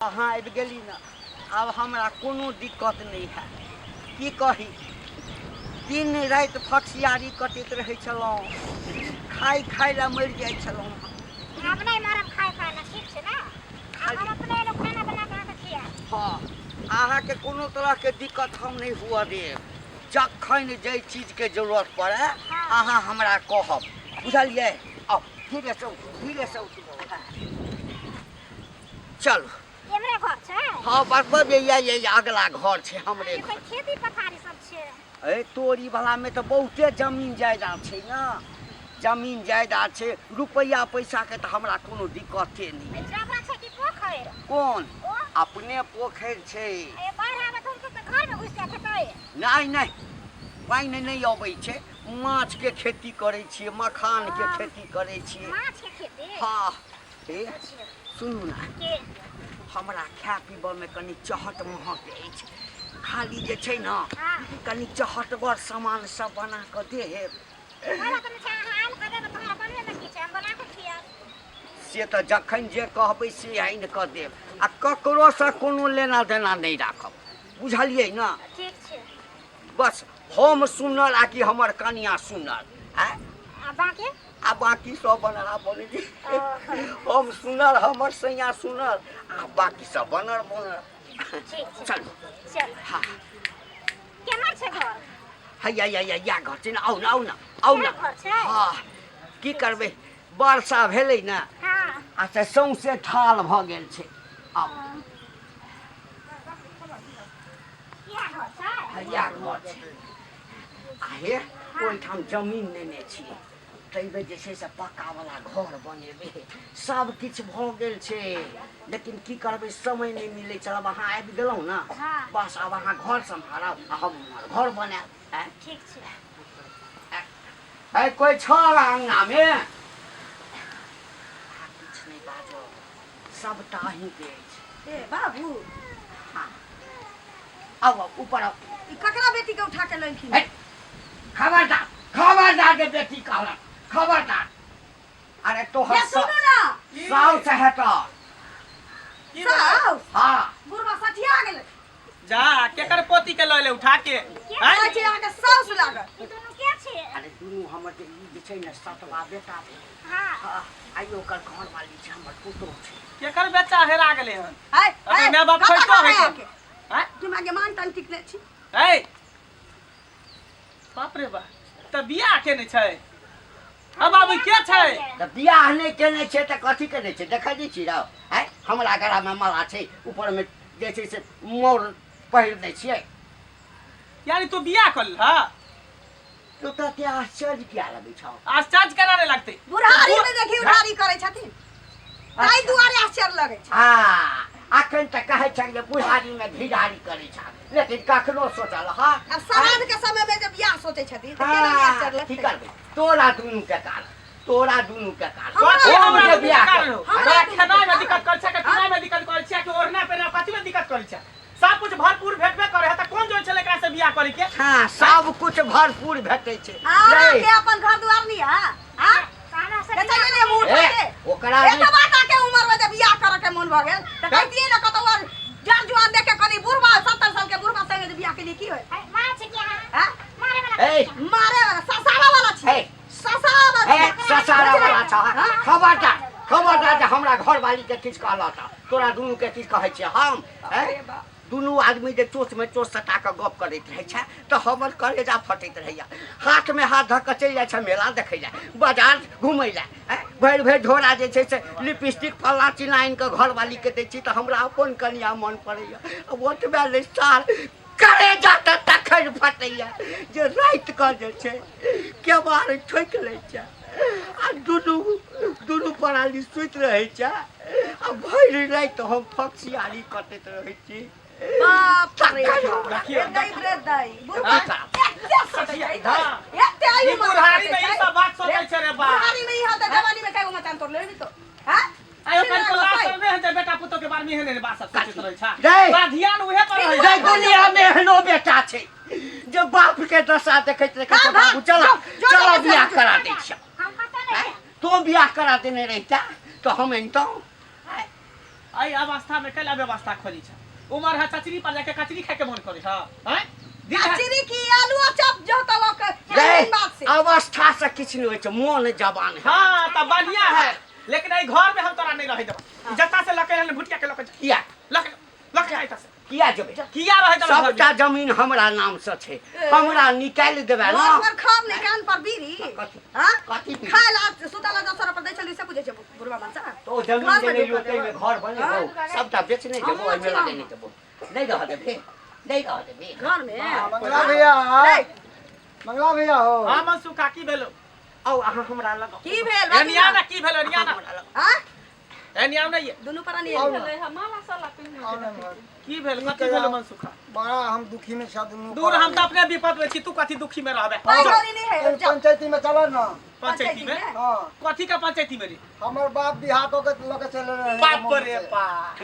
अहाँ आबि गेली न, आब हमरा कोनो दिक्कत नहीं है। की कही, दिन रात फक्सियारी कटैत रहै छलहुँ, खाइ खाइ ला मरि जाइ छलहुँ। अब नहीं मरम खाए खाए ना, ठीक छै ना? अब हम अपने लोग खाना बना के अहाँके खियाएब। हाँ, अहाँके कोनो तरहके दिक्कत हम नहीं हुअ देब। जखन जे चीजके जरूरत पड़े अहाँ हमरा कहब, बुझलियै? आउ धीरे से चलू। एमरे घर छै? हाँ, बस ये अगला घर छै हमरे घर। खेती पथारी सब छै? ए तोरी वाला में तो बहुते जमीन जायदाद छै ना, जमीन जायदाद छै, रुपया पैसा के तो हमरा कोनो दिक्कते नहीं। जगह छै कि पोखरि? कौन? अपने पोखरि छै। ए बाहर आबे तो घर में घुस जात है। नहीं पानि नहीं अबै छै। माछ के खेती करे छियै, मखान के खेती करे छियै। माछ के खेती? हाँ, ए सुनू ना, के हमरा खाय पीबऽ में कनी चहट महक अछि। खाली जे छै ना, कनी चहटगर सामान सब बना के देब। हमरा त छै अहाँ आन के देब, तोहरा बनबे न की छै, हम बना के खियाएब। से तो जखन जे कहबै से आनि के देब, आ ककरो से कोनो लेना देना नहीं राखब, बुझलियै ना? ठीक छै। बस हम सुनल आ कि हमर कनिया सुनल, आ बाकी सब बनरा बने जी। हम सुनल, हमर सैया सुनल, आ बाकी सब बनर चल चल। हाँ, केमर छै घर? हैया घर छै ना, आउ ना। घर छै? हाँ, की करबै, वर्षा भेलै ना, हाँ। आ से सौंसे ठाल भऽ गेल छै। आउ, हैया घर छै। आहे ओहिठाम जमीन लेने छियै, तैमे जे छै से पक्का वाला घर बनेबै। सब किछु भऽ गेल छै, लेकिन की करबै, समय नहीं मिलै छै। अब अहाँ आबि गेलहुँ ना, बस अब अहाँ घर सम्हारब आ हम घर बनाएब। ठीक छै। कोई छ अंगना में? किछु नहीं बाजो, सबटा अहींके अछि। ए बाबू, हाँ, आउ ऊपर आउ। ई ककरा बेटी के उठा के लैलखिन? खबरदार के बेटी कहलक, खबरदार। अरे तो ये सुनू ना, साउस है तो। साउस? हाँ, बुढ़वा सठिया गेलै। जा केकर पोती के लले उठा के कहै छै अहाँके साउस लागल। ई दुनू के छै? अरे दुनू हमर जे ई जे छै ने सतवा बेटा भेल। हाँ। हाँ, आइयो ओकर घर वाली छै, हमर पुतोह छै। केकर बच्चा हेरा गेले हन? हाय अबे माय बाप खोजतो है के? हैं? दिमागे मान तन टिक नै छी। ए बाप रे बा, त बियाह केने छै? अब बाबू के छै? त बियाह नहीं केने छै त कथी केने छै? देखै नै छी रौ, हैं? हमरा गला में माला छै, ऊपर में जे छै से मोर पहिर दै छियै। यानी तू बियाह कर हा? तो ते आश्चर्य किया लगै छौ? आश्चर्य केना रे लगतै? बुढ़ारी में देखी उठारी करै छथिन, ताई दुआरे आश्चर्य लगै छै। हाँ, अखन तक कहै छै जे बुढ़ारी में भिड़ारी करै छै, लेकिन कखनो सोचल। हाँ, अब समाज के समय में जब बियाह सोचै छथिन त केना नहीं आश्चर्य की लगतै? करबै, तोरा दुनू के कारण। हमरा हमरा बियाह बियाह कर। हमरा खेनाइ में दिक्कत कर छै, पिनाइ में दिक्कत कर छै, कि ओढ़ना पे कथि में दिक्कत कर छै? सब कुछ भरपूर भेटबे करे है, त कोन जोर छले एकरा से बियाह करे के? हाँ, सब कुछ भरपूर भेटै छै। अहाँ के अपन घर दुआर नहीं है? हां? कहना से कतै ने मुंह ए, उठा ओकरा के एक बात के उम्र में जब बियाह करे के मन भ गेल त कहतिए ना कतौ और जान जुआन देख के कनी बुढ़वा 70 साल के बुढ़वा संगे जे बियाह के लिए की होय? मार छै कि हैं? अहाँ? मारे वाला ए, मारे वाला ससारा वाला छी। ए, ससारा ए, ससारा वाला छ। खबरदार जे हमरा घर वाली के किछ कहला त तोरा दुनू के किछ कहै छै हम? दुनू आदमी जे चोच में चोच सटा के गप करैत रहै छै त हमर कलेजा फटैत रहैया। हाथ में हाथ धऽ के चलि जाइ छै मेला देखै लए, बाजार घुमै लए। भरि झोरा जे छै से लिपस्टिक फल्ला चिलाइन के घर वाली के दै छी त हमरा अपन कनिया मन पड़ैया। अब ओतबे ले साल कलेजा त तखन फटैया जे राति के जे छै केबाड़ ठोकि लै छै, आ दुनू पराली सुति रहै छै, आ भरि राति हम फक्सियारी कटैत रहै छी। बाप रे देखियो, रे दई बुढ़वा ई बुढ़ारी में ई सब बात सोचै छै रे बा। बुढ़ारी में ई हाल त जवानी में कएगो मचान तोड़ लेबी तो हैं? आयो कल को लास्ट में है बेटा पुतो के बारे में हेने रे बात सब सोचैत रहै छै। जय। तोरा ध्यान उहे पर रहै जय दुनिया में एहनो बेटा छै जे बाप के दशा देखैत बाबू चलो बियाह करा दै छियै। हम कतौ नहीं तो बियाह करा देने रहता तो हम अनतौ। आई अवस्था में कैला व्यवस्था खोली छ उमर है चचरी पर जाके कचरी खाए के मन करे हां हैं कचरी की आलू चप जो तो बात से अवस्था से किछ नहीं होय छै मन जवान है हां त बढ़िया है लेकिन आई घर में हम तोरा नहीं रहे देब जत्ता से लके रहल भुटिया के लके किया लके आइता से किया जेबे किया रहे देब सबटा जमीन हमरा नाम से छै हमरा निकाल देबे ना पर खाम ने कान पर बीरी हां कथी खाला सुताला 10 रुपया दै छली से बुझे छै बुढ़वा मानसा तो जमीन जे नहीं लोटे में घर बने सबटा बेचने जेबो ओइ में लगे नहीं देबो नहीं रह देबे नहीं रह देबे घर में मंगला भैया मंगला भैया हो हां मनसुखा की भेलो औ अहाँ हमरा लग की भेल एनिया ना की भेलो एनिया ना हां एनिया नहीं दोनों पर नहीं भेलै हमारा साला पिन की भेल कथी भेलो मनसुखा बड़ा हम दुखी में सब दूर हम तो अपने विपद में छी तू कथी दुखी में रहबे पैसा नहीं है पंचायती में चला ना पंचायती में हां कथी का पंचायती में रे हमर बाप बिहार को के लगे चले रहे बाप रे बाप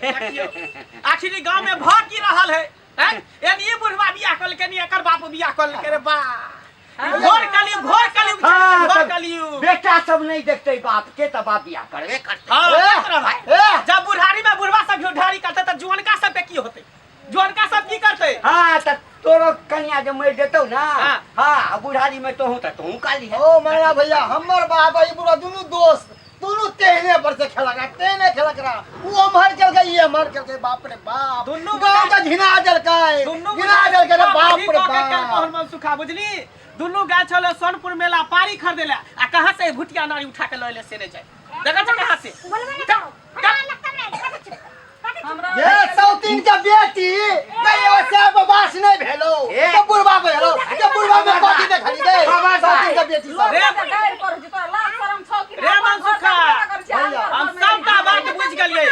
देखियो आखिर गांव में भ की रहल है हैं एनिए बुढ़वा बियाह कल के नहीं एकर बाप बियाह कल के रे बा घोर कलियुग बेटा सब नहीं देखते बाप के तो बाप बियाह करबे करते हां भाई जब बुढ़ारी में बुढ़वा सब ढारी करते त जुअनका सब पे की होते जुअनका सब की करते हां त तोरो कन्या जे मर देतौ ना हाँ। हां बुढ़ारी में तोहू त तोहू काली है ओ मेरा भैया हमर बाप ई पूरा दोनों दोस्त दोनों तेहने पर से खेला तेहने खेला करा वो मर चल गई ये मर चल गई बाप रे बाप दोनों गांव का घिना जल गए घिना जल गए बाप रे बाप कहन मन सुखा बुझली दुनु गाय छले सोनपुर मेला पारी खरीदेला आ कहां से भुटिया नारी उठा के लइले से नहीं जाए देखा छ कहां से बोलबे ना करो हमरा ये सौतीन का बेटी गई वो सब बास नहीं भेलो तो बुढ़वा भेलो तो बुढ़वा में कोठी दे खड़ी गई सौतीन का बेटी सब रे गायर पर जी तोरा लाज शरम छौ कि रे मनसुखा हम सबटा बात बुझ गेलिए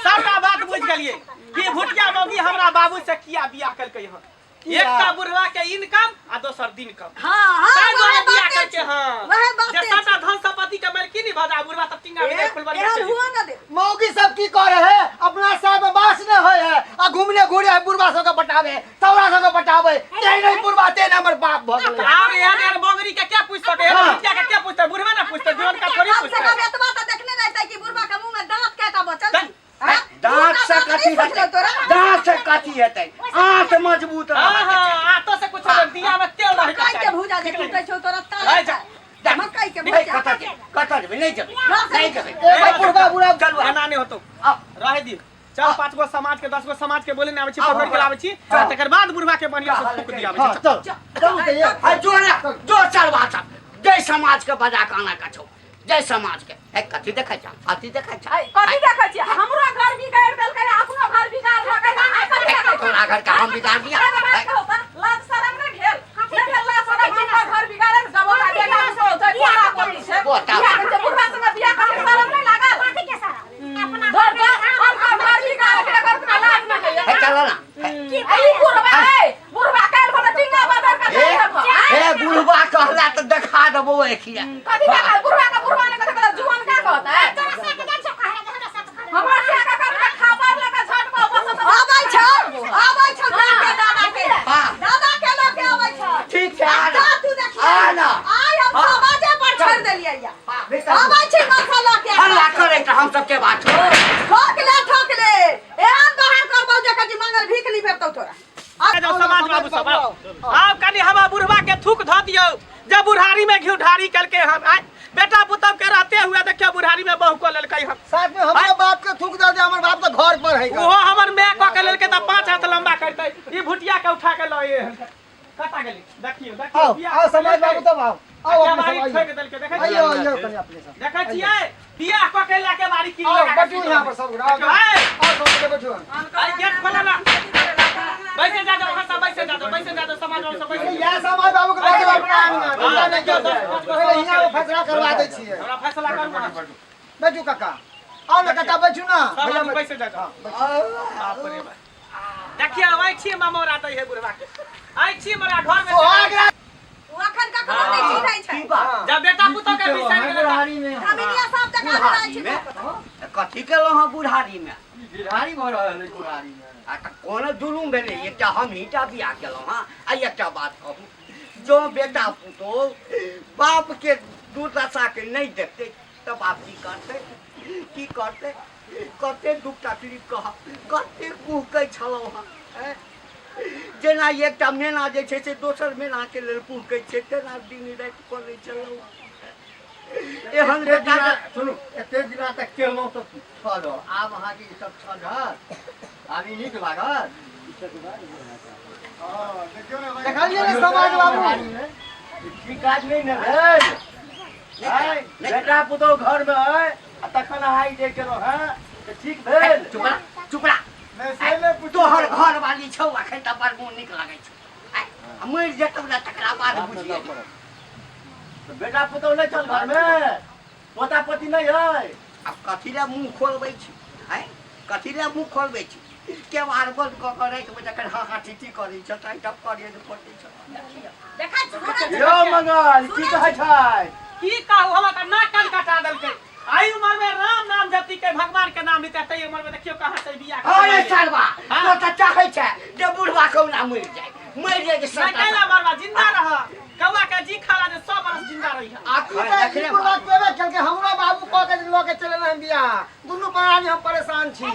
सबटा बात बुझ गेलिए कि भुटिया मौगी हमरा बाबू से किया बियाह करके ह एकटा बुढ़वा के इनकम आ दोसर दिन कम हां ताई हां द्वारा बियाह करके हां वह बात जे साटा धन संपत्ति के मालिक नहीं भजा बुढ़वा सब टिंगा में फुलवारी यार हुआ ना दे मौगी सब की करे है अपना सब बास न होय है आ घूमने घुरे है बुढ़वा सब के पटावे सौरा सब के पटावे ते नहीं बुढ़वा ते हमर बाप भ गेलै और यार मोगरी के क्या पूछ सके है भुटिया के क्या पूछते बुढ़वा ना पूछते जोन का थोड़ी अब से पूछते कभी एतबा तो देखने रहता कि बुढ़वा के मुंह में दांत कैटा बचल दांत से कथी हेतै दांत से कथी हेतै आंत मजबूत हां रहत हां तो से कुछ दिया में तेल रह मकई के भुजा जे टूटे छौ तोरा ता मकई के भुजा कतऽ जेबै नहीं जेबै नहीं जेबै ए बुढ़वा बुढ़ा चलू एना नहीं होतो रह दी चल 5 गो समाज के 10 गो समाज के बोले ने आबै छी पकड़ के लाबै छी तकर बाद बुढ़वा के बढ़िया से फूक दिया आबै हां छी चल चल के ये हाय जो चलवा छ जय समाज के बजा के आना का छौ जय समाज के है कथी देखै छ अथी देखै छ कथी देखै छी हमरो घर बिगाड़ देलकै अपनो घर बिगाड़ लगै तोरा घर का हम बिगाड़ दिया लाज शरम न भेल न लाज शरम हमर घर बिगाड़े दबो का बेटा से होतै कोरा कोनी छै बियाह के बुढ़वा संग बियाह करे शरम नहीं लागल कथी के सारा अपना घर बिगाड़ के घर में लाज न है है चल ना ई बुढ़वा काल भर टिंगा बादर का ए बुढ़वा कहला त देखा देबो एखिया कथी का बुढ़वा ने कथी जुआन का कहता है तोरा से के जान छौ कहे हमरा साथ करे हमरा से का कर खबर लगा झट पर बस आबै छ दादा के दादा के लोग के आबै छ ठीक छै आ ना तू देखिए आ ना आय हम समाजे पर छोड़ देलियै या आबै छ मसाला के हल्ला करे त हम सब के बात ठोक ले एहन बाहर करबौ जे कटी मंगल भीख नहीं भेटतौ तोरा जाओ समाज बाबू सब आप कनी हवा बुढ़वा के थूक ध दियो जब बुढ़ारी में घिउ ढारी करके हम बेटा पुतब के रहते हुए देखियो बुढ़ारी में बहु को ललकै हम साथ में हमर बाप के थूक दे हमर बाप तो घर पर है ओहो हमर मैं क के ललकै त 5 हाथ लंबा करतै ई भुटिया के उठा के लए कटा गेली देखियो आओ समाज बाबू तब आओ अपने बारी सब ठोक देलकै देखै आइयो आइयो कनी अपने सब देखै छियै बियाह क के लाके बारी की आओ लगा बैठो यहाँ पर सब आओ सब बैठो आई गेट खोला ना बैसे जा जाओ हसा बैसे जा जाओ समाज में सब बैसे ये समाज बाबू के बारे में अपना नहीं क्यों पहले यहाँ फैसला करवा दै छियै हमरा फैसला करू ना बैठो काका आओ ना काका बैठो ना सब बैसे जा जाओ बाप रे बाप देखिए आई छी मामो रात है बुढ़वा के आई छी हमरा घर में अखन का कोनो नहीं चिन्है छै जब बेटा पुतो के बिसर गेल बुढ़ारी में हमिनिया सब जगह रहै छै कथी केलौ हम बुढ़ारी में बिहारी भर रहल है बुढ़ारी में आ त कोन दुनू भेलै एकटा हम हीटा बियाह केलौ हां आ एकटा बात कहू जो बेटा पुतो बाप के दुर्दशा के नहीं देखते तो बाप की करते कते दुख तकलीफ कह कते कुहकै छलौ हँ जेना एकटा मेना जे छै से दोसर मेना के लेल कुहकै छै तेना दिन राति करै छलौ एहन बेटा सुनू एते दिना तक केलहुँ तऽ छल आब अहाँके ई सब छल आब ई नीक लागत देखलिए ने समाज बाबू ठीक काज नहीं न भेल बेटा पुतौ घर में है तखन हाई दे केलो हैं तो ठीक भेल चुप रह तोहर घर वाली छौ अखन त बड़ मोन नीक लागै छौ मरि जेतौ न तकरा बाद बुझिए तो बेटा पुतौ नहीं चल घर में पोता पोती नहीं है अब कथी ले मुंह खोलबै छी हैं कथी ले मुंह खोलबै छी केवार बंद क के राखि बजे कर हां ठीठी करै छ ताई टप करिए न पटै छ देखा छोड़ा यो मंगल की कहै छै की कहू हमरा त नाक कान कटा देलकै आई उम्र में राम नाम जपती के भगवान के नाम लेते तई उम्र में देखियो कहां से बियाह अरे सरवा तो त चाहै छै जे बुढ़वा कौना मरि जाय के नहीं कैला मरवा जिंदा रह कौवा के जी खाला जे 100 बरस जिंदा रही आखिर पूरा केबे चल के हमरो बाबू क के ल के चले न बियाह दुनु प्राणी हम परेशान छी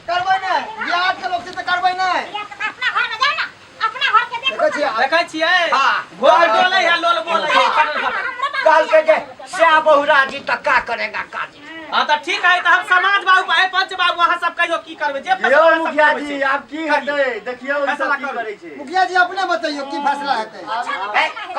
करबै नै बियाह के लोग से त करबै नै देखै छियै हां घोड़ डोले है लोल बोले काल के जे श्याम बहुरा जी तक का करेगा काजी हां त ठीक है त हम समाज बाबू है पंच बाबू वहां सब कहियो की करबै जे यो मुखिया जी आप की हेतै देखियो ई सब की करै छै मुखिया जी अपने बताइयो की फैसला हेतै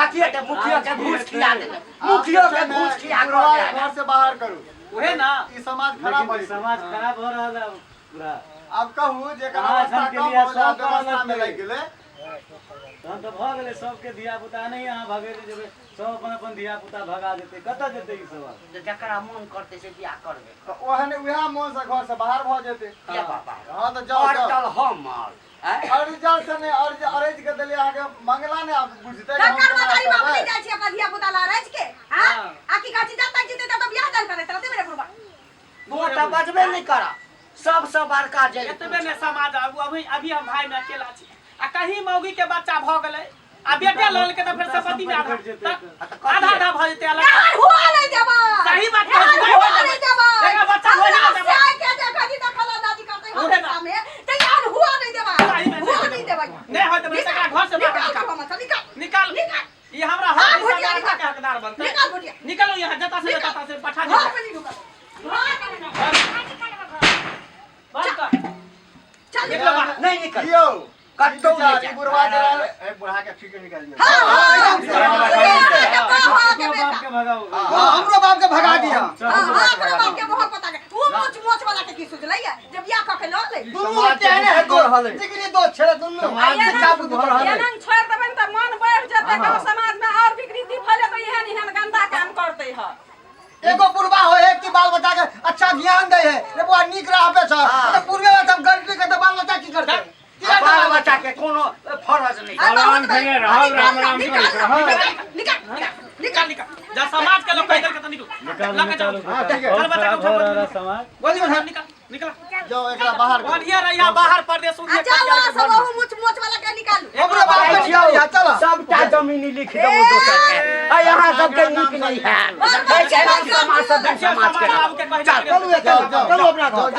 कथी हेतै मुखिया के घूस खिया देबै मुखिया के घूस खिया घर से बाहर करू ओहे ना ई समाज खराब हो समाज खराब हो रहल है पूरा अब कहू जे समाज अवस्था हम के कम लिए हो जा सब व्यवस्था में करल लग गेलै तहन तो भ गेलै सबके धिया पुता नहीं यहाँ भगे जेबै सब अपन अपन धिया पुता भगा देतै कतऽ जेतै ई सब जकरा मन करतै से बियाह करबे तो ओहन उहे मन से घर से बाहर भ जेतै के बाबा हां तो जाओ और चल हमर अर्जन से ने अर्ज के देलिए आगे मंगला ने आप बुझते कर बतारी बाप नहीं जाय छी अपना धिया पुता ला रज के हां आकी काची जब तक जीते तब बियाह दल करे तरते मेरे पुरबा तू त बजबे नहीं करा सबसे बड़का जे एतबे ने समाज अभी हम भाई में अकेला छी आ कहीं मौगी के बच्चा भ गेलै आ बेटे लल के त फिर संपत्ति में आधा आधा भ जेतै अलग यार हुआ नहीं देबा सही बात यार हुआ नहीं देबा देखा बच्चा हो जाता से आके देखा जी देखला दादी करते हो सामने तो यार हुआ नहीं देबा हुआ नहीं देबा नहीं होत बे तकरा घर से बाहर निकाल निकाल ये हमरा हाँ, हक भुटिया, के हकदार बनतै निकाल भुटिया। निकलो यहां जता से पठा दे घर पे नहीं ढुका बंद कर चल निकलो बाहर नहीं निकल यो कत्तो नहीं जा बुढ़वा जरा ए बुढ़ा के ठीक निकाल दियो हां बाप के भगाओ हमरो बाप के भगा दिया बाप के बहुत पता है वो मोच वाला के की सोचलै जब बियाह क के ल ले दुनु तेने है दो जिगरी दो छेड़े दुनु समाज से चाबू धर हले एनन छोड़ देबन त मन बढ़ जेतै गांव समाज में और विकृति फैले तो एहन एहन गंदा काम करते है एगो बुढ़वा हो एक की बाल बच्चा के अच्छा ज्ञान दे है रे बुआ नीक रहबे छ तो पूर्वे में सब गलती के तो बाल बच्चा की करते बाल बच्चा के कोनो फर्ज नहीं भगवान भेगे राम राम राम निकाल जा समाज के लोग कह के तो निकल लग निकालो जाओ बहुत खराब हो रहा है समाज बोली बोल निकल जाओ एकरा बाहर और ये रहिया बाहर परदेश उठे चलो सब वो मोच वाला के निकाल हमरो बाप के निकाल चलो सबटा जमीन लिख दो दोसर के आ यहाँ सबके नीक नहीं है समाज से समाज के चलो अपना घर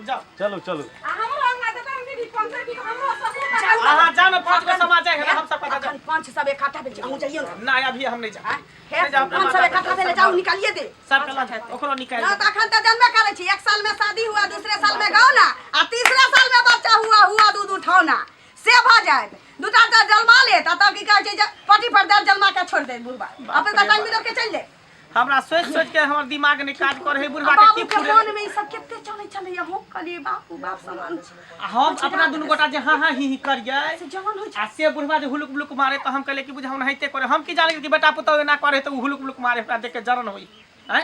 जाओ चलो चलो हमरा अंगा त हम भी पंखा भी हमरो सब हां जान पांच को समाज है हम सब पता पांच सब इकट्ठा भेज हम जाइए ना ना अभी हम नहीं जा पांच सब इकट्ठा भेज जाओ निकालिए दे सब कला ओकरो निकाल ना तखन त जन्म करे छी एक साल में शादी हुआ दूसरे साल में गाँव ना आ तीसरे साल में बच्चा हुआ दूध उठाना से भ जाए दूटा त जलमा ले तब की कहै छै पटी पर दर जलमा के छोड़ दे बुढ़बा अपन त टाइम के चल ले हमरा सोच के हमर दिमाग ने काज करे है बुढ़वा के बाबू की के पूरे मन में ई सब केते चले हम कहलिए बाप समान छै हम अपना दुनु गोटा जे हां ही करिए से जवान होय आ से बुढ़वा जे हुलुक बुलुक मारे तो हम कहले कि बुझ हम नहिते करे हम की जाने कि बेटा पुतौ ना करे तो हुलुक बुलुक मारे हमरा देख के जरन होई हैं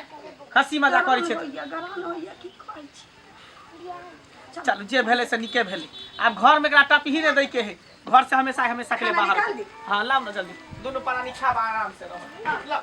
हंसी मजाक करै छै गरान होइया की कहै छी चल जे भेले से निके भेले अब घर में एकरा टपही रे दै के है घर से हमेशा के लिए बाहर हां लाओ ना जल्दी दोनों प्राणी खाब आराम से रहो